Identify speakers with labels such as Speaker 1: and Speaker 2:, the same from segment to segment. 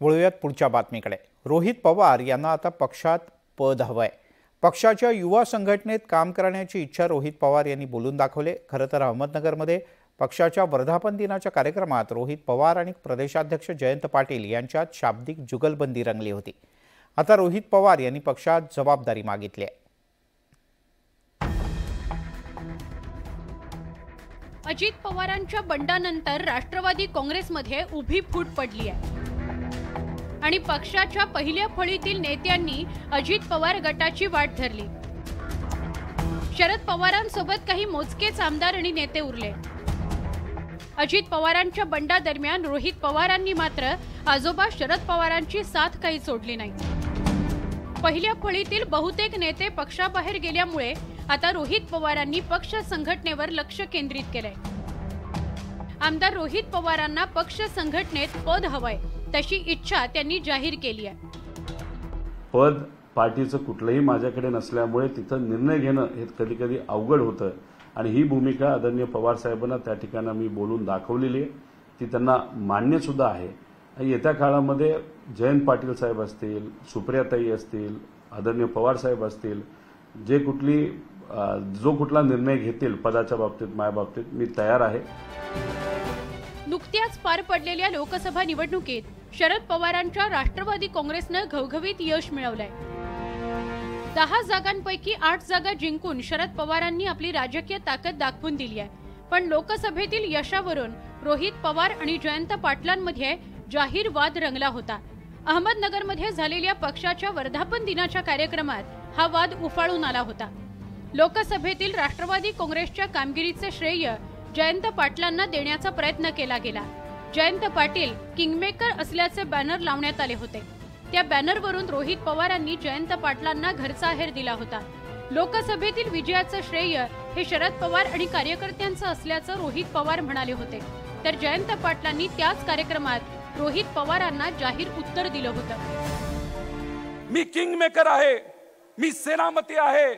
Speaker 1: वळूयात पुढच्या बातमीकडे। रोहित पवार यांना आता पक्षात पद हवंय। पक्षाच्या युवा संघटनेत काम करण्याची इच्छा रोहित पवार यांनी बोलून दाखवले। खरं तर अहमदनगरमध्ये पक्षाच्या वर्धापन दिनाच्या कार्यक्रमात रोहित पवार आणि प्रदेशाध्यक्ष जयंत पाटील यांच्यात शाब्दिक जुगलबंदी रंगली होती। आता रोहित पवार यांनी पक्षात जबाबदारी मागितली आहे।
Speaker 2: अजित पवारांच्या बंडानंतर राष्ट्रवादी काँग्रेसमध्ये उभी फूट पडली आहे आणि पक्षाच्या पहिल्या फळीतील नेत्यांनी अजित पवार गटाची वाट धरली। शरद पवारांसोबत काही मोजकेच आमदार आणि नेते उरले। अजित पवारांच्या बंडा दरम्यान रोहित पवारांनी मात्र आजोबा शरद पवारांची साथ काही सोडली नाही। पहिल्या फळीतील बहुतेक नेते पक्षाबाहेर गेल्यामुळे आता रोहित पवारांनी पक्ष संघटनेवर लक्ष केंद्रित केलंय। आमदार रोहित पवारांना पक्ष संघटनेत पद हवंय तशी इच्छा त्यांनी जाहीर केली आहे।
Speaker 3: पद पार्टीचं कुठलंही माझ्याकडे नसल्यामुळे तिथं निर्णय घेणं हे कधी कधी अवघड होतं आणि ही भूमिका आदरणीय पवार साहेबांना त्या ठिकाणी मी बोलून दाखवलेली आहे, ती त्यांना मान्य सुद्धा आहे। येत्या काळामध्ये जयंत पाटील साहेब असतील, सुप्रियाताई असतील, आदरणीय पवार साहेब असतील, जो कुठला निर्णय घेतील पदाच्या बाबतीत माझ्या बाबतीत मी तयार आहे।
Speaker 2: नुकत्याच पार पडलेल्या लोकसभा निवडणुकीत शरद पवारांच्या राष्ट्रवादी काँग्रेसने घवघवीत यश मिळवलंय। 10 जागांपैकी 8 जागा जिंकून शरद पवारांनी आपली राजकीय ताकद दाखवून दिली आहे। पण लोकसभेतील यशावरून रोहित पवार आणि जयंत पाटलांमध्ये जाहीर वाद रंगला होता। अहमदनगरमध्ये झालेल्या पक्षाच्या वर्धापन दिनाच्या कार्यक्रमात हा वाद उफाळून आला होता। लोकसभेतील राष्ट्रवादी काँग्रेसच्या कामगिरीचे श्रेय जयंत पाटलांना देण्याचा प्रयत्न केला गेला। जयंत पाटील किंगमेकर असल्याचे बॅनर लावण्यात आले होते। त्या बॅनरवरून रोहित पवारांनी जयंत पाटलांना घरचा आहेर दिला होता। लोकसभेतील विजयाचे श्रेय हे शरद पवार आणि कार्यकर्त्यांचं असल्याचं रोहित पवार म्हणाले होते, तर जयंत पाटलांनी त्याच कार्यक्रमात रोहित पवारांना जाहीर उत्तर दिलं होतं।
Speaker 4: मी किंगमेकर आहे, मी सेनापती आहे।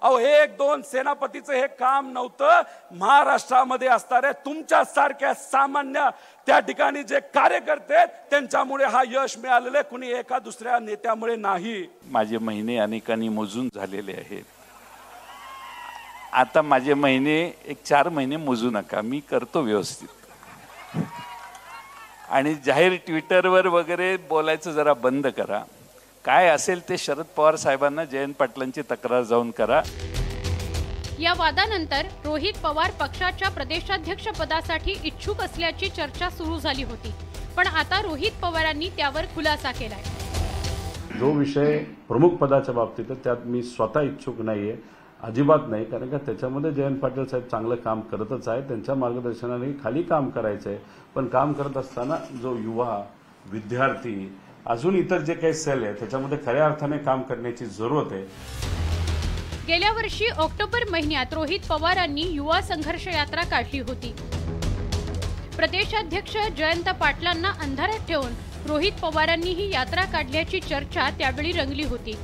Speaker 4: अहो, 1-2 सेनापतीचं हे काम नव्हतं। महाराष्ट्रामध्ये असणाऱ्या तुमच्या सारख्या सामान्य त्या ठिकाणी जे कार्यकर्ते त्यांच्यामुळे हा यश मिळालेले, कुणी एका दुसऱ्या नेत्यामुळे नाही।
Speaker 5: माझे महिने अनेकांनी मोजून झालेले आहेत। आता माझे महिने 4 महिने मोजू नका, मी करतो व्यवस्थित। आणि जाहीर ट्विटरवर वगैरे बोलायचं जरा बंद करा। काय असेल ते शरद पवार साहेबांना जयंत पाटलांची तक्रार जाऊन करा।
Speaker 2: या वादानंतर रोहित पवार पक्षाच्या प्रदेशाध्यक्ष पदासाठी इच्छुक असल्याची चर्चा सुरू झाली होती, पण आता रोहित पवारांनी त्यावर खुलासा केलाय।
Speaker 3: जो विषय प्रमुख पदाच्या बाबतीत त्यात मी स्वतः इच्छुक नाहीये, अजिबात नाही। कारण का त्याच्यामध्ये जयंत पाटील साहेब चांगलं काम करतच आहे, त्यांच्या मार्गदर्शनाने खाली काम करायचंय। पण काम करत असताना जो युवा, विद्यार्थी, अजून इतर जे काही सेल आहे त्याच्यामध्ये खऱ्या अर्थाने काम करण्याची जरूरत आहे।
Speaker 2: गेल्या वर्षी ऑक्टोबर महिन्यात रोहित पवारांनी युवा संघर्ष यात्रा काढली होती। प्रदेशाध्यक्ष जयंत पाटलांना अंधारात ठेवून रोहित पवारांनी ही यात्रा काढल्याची चर्चा त्यावेळी रंगली होती।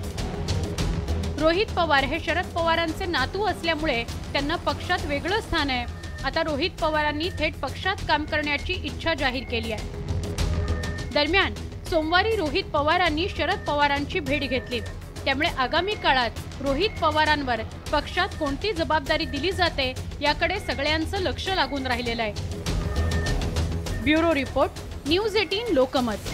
Speaker 2: रोहित पवार हे शरद पवारांचे नातू असल्यामुळे त्यांना पक्षात वेगळं स्थान आहे। आता रोहित पवारांनी थेट पक्षात काम करण्याची इच्छा जाहीर केली आहे। दरम्यान सोमवारी रोहित पवारांनी शरद पवारांची भेट घेतली, त्यामुळे आगामी काळात रोहित पवारांवर पक्षात कोणती जबाबदारी दिली जाते याकडे सगळ्यांचं लक्ष लागून राहिलेलं आहे। Bureau report, news 18 Lokmat.